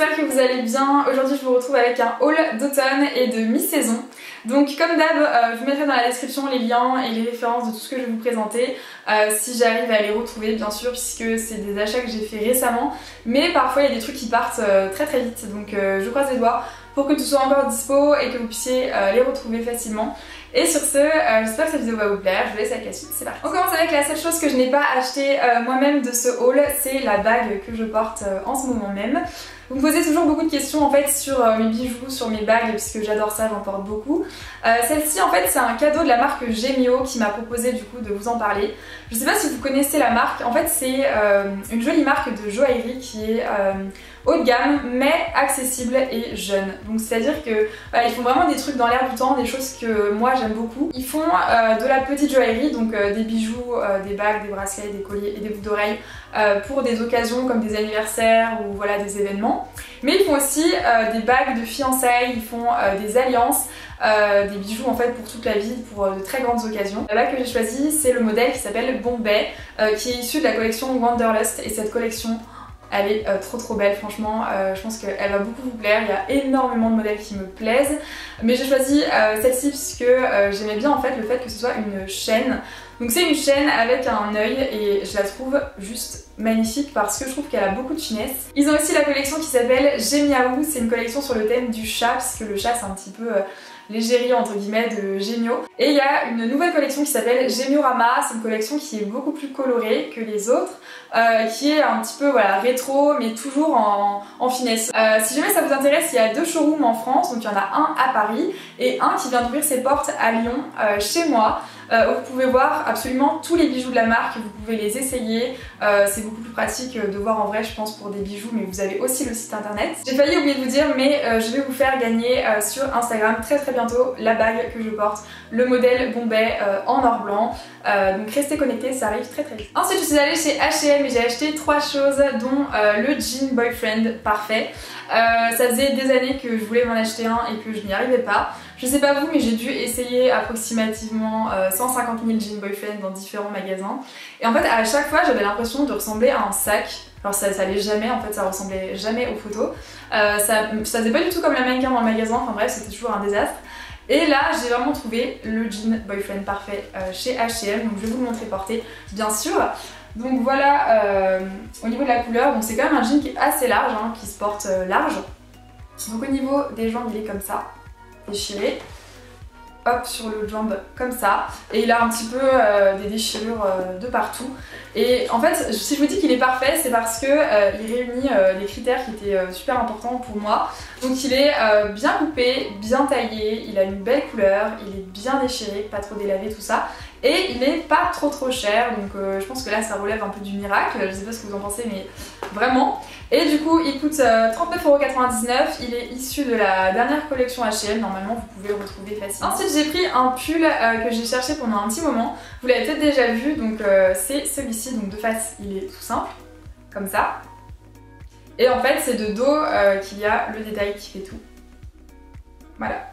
j'espère que vous allez bien. Aujourd'hui je vous retrouve avec un haul d'automne et de mi-saison. Donc comme d'hab, je vous mettrai dans la description les liens et les références de tout ce que je vais vous présenter, si j'arrive à les retrouver bien sûr, puisque c'est des achats que j'ai fait récemment, mais parfois il y a des trucs qui partent très vite, donc je croise les doigts pour que tout soit encore dispo et que vous puissiez les retrouver facilement. Et sur ce, j'espère que cette vidéo va vous plaire, je vous laisse avec la suite, c'est parti. On commence avec la seule chose que je n'ai pas acheté moi-même de ce haul, c'est la bague que je porte en ce moment même. Vous me posez toujours beaucoup de questions en fait sur mes bijoux, sur mes bagues, puisque j'adore ça, j'en porte beaucoup. Celle-ci en fait c'est un cadeau de la marque Gemio qui m'a proposé du coup de vous en parler. Je sais pas si vous connaissez la marque, en fait c'est une jolie marque de joaillerie qui est haut de gamme mais accessible et jeune. Donc c'est à dire que voilà, ils font vraiment des trucs dans l'air du temps, des choses que moi j'aime beaucoup. Ils font de la petite joaillerie, donc des bijoux, des bagues, des bracelets, des colliers et des boucles d'oreilles pour des occasions comme des anniversaires ou voilà des événements. Mais ils font aussi des bagues de fiançailles, ils font des alliances, des bijoux en fait pour toute la vie, pour de très grandes occasions. La bague que j'ai choisie c'est le modèle qui s'appelle Bombay, qui est issu de la collection Wanderlust, et cette collection elle est trop belle franchement, je pense qu'elle va beaucoup vous plaire, il y a énormément de modèles qui me plaisent, mais j'ai choisi celle-ci puisque j'aimais bien en fait le fait que ce soit une chaîne. Donc c'est une chaîne avec un œil et je la trouve juste magnifique parce que je trouve qu'elle a beaucoup de finesse. Ils ont aussi la collection qui s'appelle Gemiaou, c'est une collection sur le thème du chat puisque le chat c'est un petit peu l'égérie entre guillemets de Gemio. Et il y a une nouvelle collection qui s'appelle Gemiorama, c'est une collection qui est beaucoup plus colorée que les autres, qui est un petit peu voilà, rétro mais toujours en finesse. Si jamais ça vous intéresse, il y a 2 showrooms en France, donc il y en a un à Paris et un qui vient d'ouvrir ses portes à Lyon, chez moi. Où vous pouvez voir absolument tous les bijoux de la marque, vous pouvez les essayer, c'est beaucoup plus pratique de voir en vrai je pense pour des bijoux, mais vous avez aussi le site internet. J'ai failli oublier de vous dire, mais je vais vous faire gagner sur Instagram très bientôt la bague que je porte, le modèle Bombay en or blanc, donc restez connectés, ça arrive très vite. Ensuite je suis allée chez H&M et j'ai acheté 3 choses dont le jean boyfriend parfait. Ça faisait des années que je voulais m'en acheter un et que je n'y arrivais pas. Je sais pas vous, mais j'ai dû essayer approximativement 150 000 jean boyfriend dans différents magasins. Et en fait à chaque fois j'avais l'impression de ressembler à un sac. Alors ça allait jamais, en fait ça ressemblait jamais aux photos. Ça faisait pas du tout comme la mannequin dans le magasin, enfin bref c'était toujours un désastre. Et là j'ai vraiment trouvé le jean boyfriend parfait chez H&M, donc je vais vous le montrer porté bien sûr. Donc voilà, au niveau de la couleur, donc c'est quand même un jean qui est assez large, hein, qui se porte large. Donc au niveau des jambes il est comme ça, déchiré. Hop, sur l'autre jambe comme ça, et il a un petit peu des déchirures de partout. Et en fait si je vous dis qu'il est parfait, c'est parce que il réunit les critères qui étaient super importants pour moi. Donc il est bien coupé, bien taillé, il a une belle couleur, il est bien déchiré, pas trop délavé tout ça, et il est pas trop cher, donc je pense que là ça relève un peu du miracle, je sais pas ce que vous en pensez mais vraiment. Et du coup il coûte 39,99€, il est issu de la dernière collection H&M, normalement vous pouvez le retrouver facilement. Ensuite j'ai pris un pull que j'ai cherché pendant un petit moment, vous l'avez peut-être déjà vu, donc c'est celui-ci, donc de face il est tout simple, comme ça. Et en fait c'est de dos qu'il y a le détail qui fait tout. Voilà.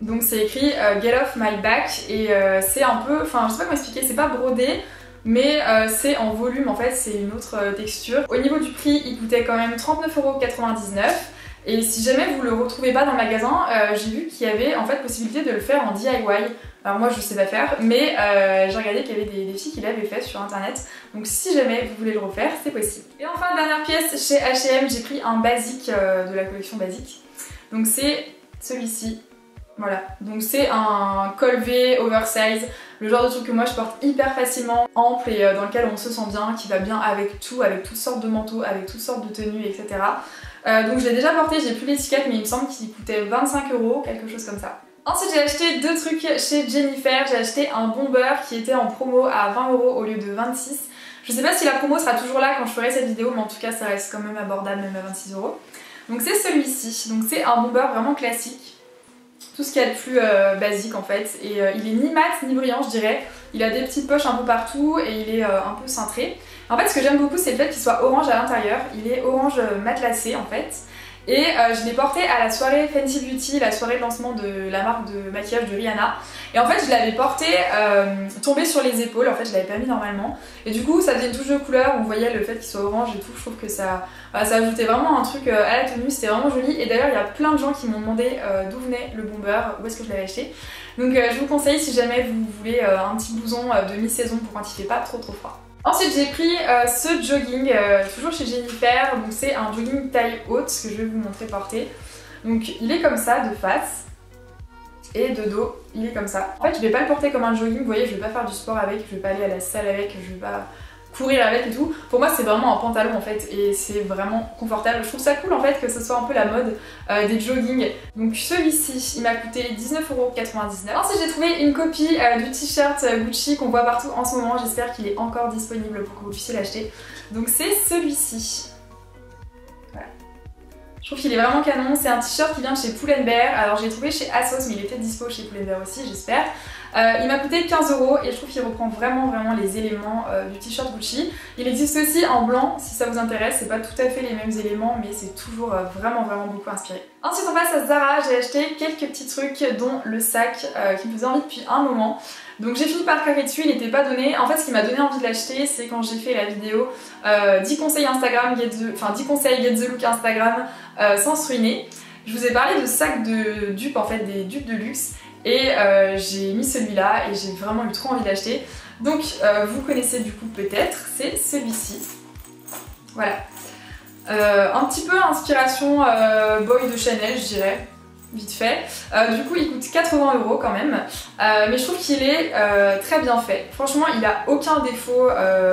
Donc c'est écrit Get off my back, et c'est un peu, enfin je sais pas comment expliquer, c'est pas brodé, mais c'est en volume en fait, c'est une autre texture. Au niveau du prix il coûtait quand même 39,99€. Et si jamais vous le retrouvez pas dans le magasin, j'ai vu qu'il y avait en fait possibilité de le faire en DIY. Alors moi je sais pas faire, mais j'ai regardé qu'il y avait des filles qui l'avaient fait sur internet. Donc si jamais vous voulez le refaire, c'est possible. Et enfin dernière pièce, chez H&M j'ai pris un basique de la collection basique. Donc c'est celui-ci. Voilà, donc c'est un col V oversize, le genre de truc que moi je porte hyper facilement, ample et dans lequel on se sent bien, qui va bien avec tout, avec toutes sortes de manteaux, avec toutes sortes de tenues, etc. Donc je l'ai déjà porté, j'ai plus l'étiquette mais il me semble qu'il coûtait 25€, quelque chose comme ça. Ensuite j'ai acheté 2 trucs chez Jennifer, j'ai acheté un bomber qui était en promo à 20€ au lieu de 26. Je sais pas si la promo sera toujours là quand je ferai cette vidéo, mais en tout cas ça reste quand même abordable même à 26€. Donc c'est celui-ci, donc c'est un bomber vraiment classique. Tout ce qu'il y a de plus basique en fait, et il est ni mat ni brillant je dirais, il a des petites poches un peu partout et il est un peu cintré. En fait ce que j'aime beaucoup c'est le fait qu'il soit orange à l'intérieur, il est orange matelassé en fait, et je l'ai porté à la soirée Fenty Beauty, la soirée de lancement de la marque de maquillage de Rihanna. Et en fait je l'avais porté tombé sur les épaules, en fait je l'avais pas mis normalement. Et du coup ça faisait une touche de couleur, on voyait le fait qu'il soit orange et tout, je trouve que ça ajoutait vraiment un truc à la tenue, c'était vraiment joli. Et d'ailleurs il y a plein de gens qui m'ont demandé d'où venait le bomber, où est-ce que je l'avais acheté. Donc je vous conseille si jamais vous voulez un petit blouson de mi-saison pour quand il fait pas trop froid. Ensuite j'ai pris ce jogging, toujours chez Jennifer, donc c'est un jogging taille haute que je vais vous montrer porter. Donc il est comme ça de face et de dos il est comme ça. En fait je vais pas le porter comme un jogging, vous voyez je vais pas faire du sport avec, je vais pas aller à la salle avec, je vais pas courir avec et tout. Pour moi c'est vraiment un pantalon en fait et c'est vraiment confortable. Je trouve ça cool en fait que ce soit un peu la mode des joggings. Donc celui-ci il m'a coûté 19,99 €. Ensuite j'ai trouvé une copie du t-shirt Gucci qu'on voit partout en ce moment. J'espère qu'il est encore disponible pour que vous puissiez l'acheter. Donc c'est celui-ci. Voilà. Je trouve qu'il est vraiment canon. C'est un t-shirt qui vient de chez Pull&Bear. Alors je l'ai trouvé chez ASOS mais il était dispo chez Pull&Bear aussi j'espère. Il m'a coûté 15 € et je trouve qu'il reprend vraiment les éléments du t-shirt Gucci. Il existe aussi en blanc si ça vous intéresse, c'est pas tout à fait les mêmes éléments mais c'est toujours vraiment beaucoup inspiré. Ensuite on passe à Zara, j'ai acheté quelques petits trucs dont le sac qui me faisait envie depuis un moment. Donc j'ai fini par craquer dessus, il n'était pas donné. En fait ce qui m'a donné envie de l'acheter c'est quand j'ai fait la vidéo 10 conseils Instagram, 10 conseils Get The Look Instagram sans se ruiner. Je vous ai parlé de sacs de dupes en fait, des dupes de luxe. Et j'ai mis celui-là et j'ai vraiment eu trop envie d'acheter. Donc vous connaissez du coup peut-être, c'est celui-ci. Voilà. Un petit peu inspiration boy de Chanel je dirais, vite fait. Du coup il coûte 80 € quand même. Mais je trouve qu'il est très bien fait. Franchement il a aucun défaut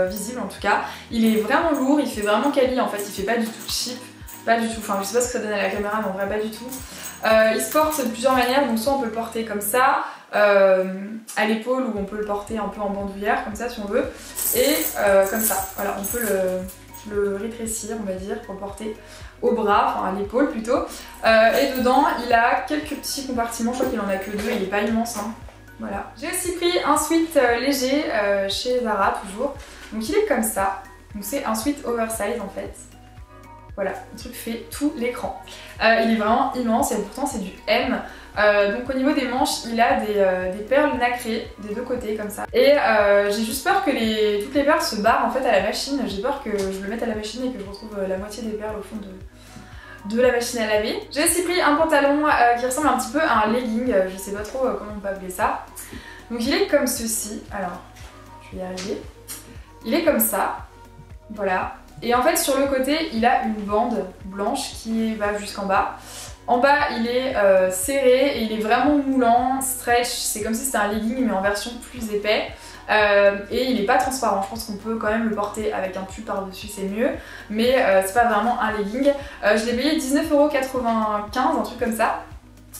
visible en tout cas. Il est vraiment lourd, il fait vraiment quali en fait, il fait pas du tout cheap. Pas du tout, enfin je sais pas ce que ça donne à la caméra mais en vrai pas du tout. Il se porte de plusieurs manières, donc soit on peut le porter comme ça, à l'épaule ou on peut le porter un peu en bandoulière comme ça si on veut, et comme ça, voilà on peut le rétrécir on va dire pour le porter au bras, enfin à l'épaule plutôt. Et dedans il a quelques petits compartiments, je crois qu'il en a que deux, il est pas immense hein. Voilà. J'ai aussi pris un sweat léger chez Zara toujours, donc il est comme ça, donc c'est un sweat oversize en fait. Voilà, le truc fait tout l'écran. Il est vraiment immense et pourtant c'est du M. Donc au niveau des manches, il a des perles nacrées des deux côtés comme ça. Et j'ai juste peur que toutes les perles se barrent en fait à la machine. J'ai peur que je le mette à la machine et que je retrouve la moitié des perles au fond de la machine à laver. J'ai aussi pris un pantalon qui ressemble un petit peu à un legging. Je sais pas trop comment on peut appeler ça. Donc il est comme ceci. Alors, je vais y arriver. Il est comme ça. Voilà. Et en fait sur le côté il a une bande blanche qui va jusqu'en bas. En bas il est serré et il est vraiment moulant, stretch, c'est comme si c'était un legging mais en version plus épais. Et il est pas transparent, je pense qu'on peut quand même le porter avec un pull par dessus, c'est mieux. Mais c'est pas vraiment un legging. Je l'ai payé 19,95 €, un truc comme ça.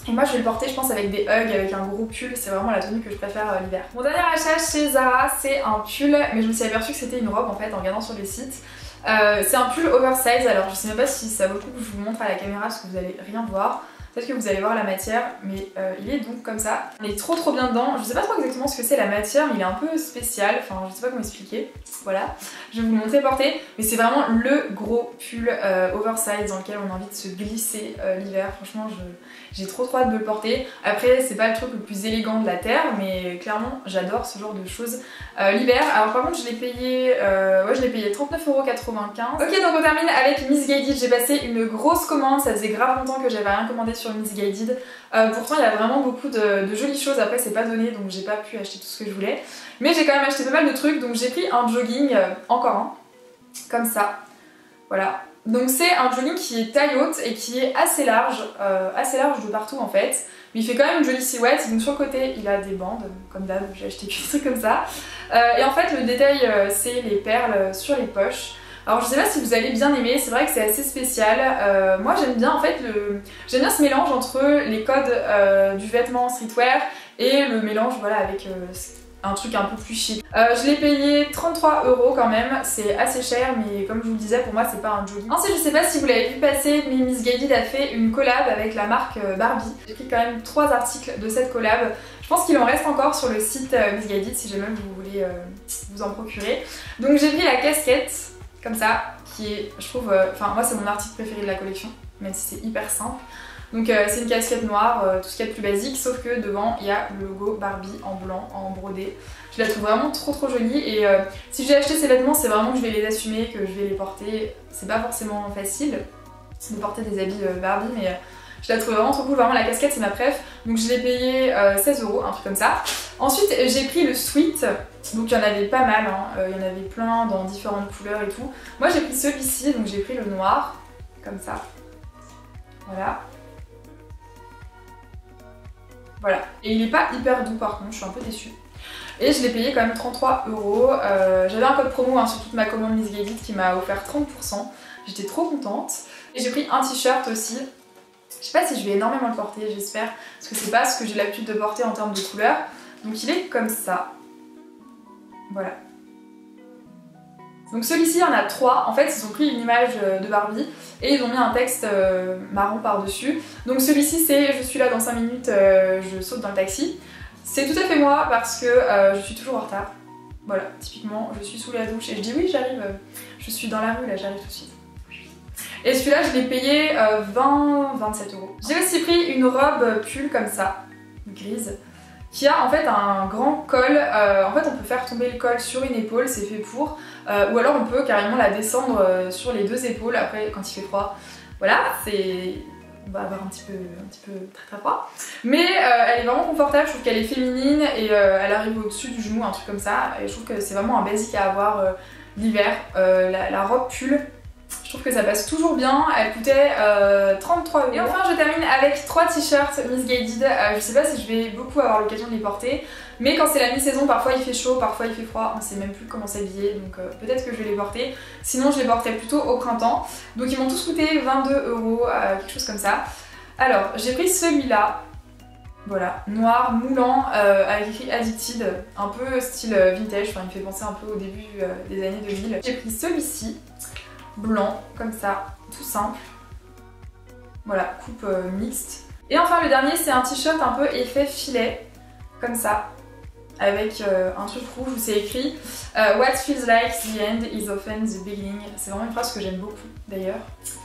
Et moi je vais le porter je pense avec des hugs, avec un gros pull, c'est vraiment la tenue que je préfère l'hiver. Mon dernier achat chez Zara c'est un pull, mais je me suis aperçue que c'était une robe en fait en regardant sur le site. C'est un pull oversize, alors je sais même pas si ça vaut le coup que je vous montre à la caméra parce que vous allez rien voir. Peut-être que vous allez voir la matière, mais il est donc comme ça. Il est trop bien dedans. Je sais pas trop exactement ce que c'est la matière, mais il est un peu spécial. Enfin, je sais pas comment expliquer. Voilà. Je vais vous le montrer porté. Mais c'est vraiment le gros pull oversize dans lequel on a envie de se glisser l'hiver. Franchement, j'ai trop hâte de le porter. Après, c'est pas le truc le plus élégant de la terre, mais clairement, j'adore ce genre de choses l'hiver. Alors par contre, je l'ai payé 39,95 €. Ok, donc on termine avec Miss Guided. J'ai passé une grosse commande. Ça faisait grave longtemps que j'avais rien commandé sur Miss Guided. Pourtant il y a vraiment beaucoup de jolies choses, après c'est pas donné donc j'ai pas pu acheter tout ce que je voulais. Mais j'ai quand même acheté pas mal de trucs, donc j'ai pris un jogging, encore un, comme ça. Voilà. Donc c'est un jogging qui est taille haute et qui est assez large de partout en fait. Mais il fait quand même une jolie silhouette, donc sur le côté il a des bandes, comme d'hab j'ai acheté que des trucs comme ça. Et en fait le détail c'est les perles sur les poches. Alors je sais pas si vous allez bien aimer, c'est vrai que c'est assez spécial. Moi j'aime bien en fait j'aime bien ce mélange entre les codes du vêtement streetwear et le mélange voilà avec un truc un peu plus chic. Je l'ai payé 33 € quand même, c'est assez cher mais comme je vous le disais pour moi c'est pas un jogging. Ensuite je sais pas si vous l'avez vu passer mais Miss Guided a fait une collab avec la marque Barbie. J'ai pris quand même 3 articles de cette collab. Je pense qu'il en reste encore sur le site Miss Guided si jamais vous voulez vous en procurer. Donc j'ai pris la casquette comme ça, qui est, je trouve, enfin moi c'est mon article préféré de la collection. même si c'est hyper simple. Donc c'est une casquette noire, tout ce qu'il y a de plus basique, sauf que devant il y a le logo Barbie en blanc, en brodé. Je la trouve vraiment trop jolie et si j'ai acheté ces vêtements, c'est vraiment que je vais les assumer, que je vais les porter. C'est pas forcément facile de porter des habits Barbie, mais je la trouve vraiment trop cool. Vraiment la casquette c'est ma préf, donc je l'ai payé 16 €, un truc comme ça. Ensuite j'ai pris le sweat, donc il y en avait pas mal, hein. Il y en avait plein dans différentes couleurs et tout. Moi j'ai pris celui-ci, donc j'ai pris le noir, comme ça. Voilà. Voilà, et il est pas hyper doux par contre, je suis un peu déçue. Et je l'ai payé quand même 33 €. J'avais un code promo hein, sur toute ma commande Missguided qui m'a offert 30%. J'étais trop contente. Et j'ai pris un t-shirt aussi. Je sais pas si je vais énormément le porter, j'espère, parce que c'est pas ce que j'ai l'habitude de porter en termes de couleur. Donc il est comme ça. Voilà. Donc celui-ci, il y en a 3. En fait, ils ont pris une image de Barbie et ils ont mis un texte marron par-dessus. Donc celui-ci, c'est « Je suis là dans 5 minutes, je saute dans le taxi ». C'est tout à fait moi parce que je suis toujours en retard. Voilà, typiquement, je suis sous la douche et je dis « Oui, j'arrive, je suis dans la rue, là, j'arrive tout de suite ». Et celui-là, je l'ai payé 27 €. J'ai aussi pris une robe pull comme ça, grise, qui a en fait un grand col. En fait on peut faire tomber le col sur une épaule, c'est fait pour, ou alors on peut carrément la descendre sur les 2 épaules après quand il fait froid. Voilà, on va avoir un petit peu très froid. Mais elle est vraiment confortable, je trouve qu'elle est féminine et elle arrive au-dessus du genou, un truc comme ça. Et je trouve que c'est vraiment un basique à avoir l'hiver. La robe pull, je trouve que ça passe toujours bien, elle coûtait 33 €. Et enfin je termine avec 3 t-shirts Missguided. Je sais pas si je vais beaucoup avoir l'occasion de les porter, mais quand c'est la mi-saison, parfois il fait chaud, parfois il fait froid, on sait même plus comment s'habiller, donc peut-être que je vais les porter. Sinon je les porterai plutôt au printemps. Donc ils m'ont tous coûté 22 €, quelque chose comme ça. Alors j'ai pris celui-là, voilà, noir, moulant, avec écrit Addicted, un peu style vintage, enfin il me fait penser un peu au début des années 2000. J'ai pris celui-ci, blanc, comme ça, tout simple. Voilà, coupe mixte. Et enfin le dernier, c'est un t-shirt un peu effet filet, comme ça, avec un truc rouge où c'est écrit What feels like the end is often the beginning. C'est vraiment une phrase que j'aime beaucoup d'ailleurs.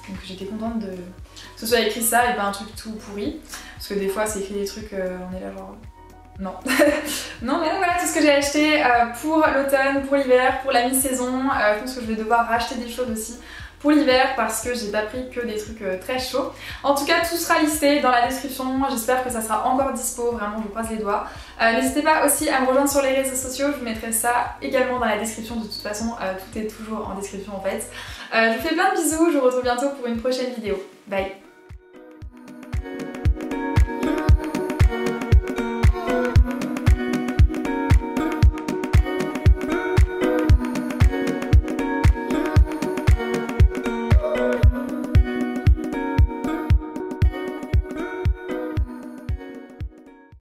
Donc j'étais contente que ce soit écrit ça et pas un truc tout pourri. Parce que des fois c'est écrit des trucs, on est là genre... Non. Non mais donc voilà tout ce que j'ai acheté pour l'automne, pour l'hiver, pour la mi-saison. Je pense que je vais devoir racheter des choses aussi pour l'hiver parce que j'ai pas pris que des trucs très chauds. En tout cas tout sera listé dans la description, j'espère que ça sera encore dispo, vraiment je vous croise les doigts. N'hésitez pas aussi à me rejoindre sur les réseaux sociaux, je vous mettrai ça également dans la description, de toute façon tout est toujours en description en fait. Je vous fais plein de bisous, je vous retrouve bientôt pour une prochaine vidéo. Bye.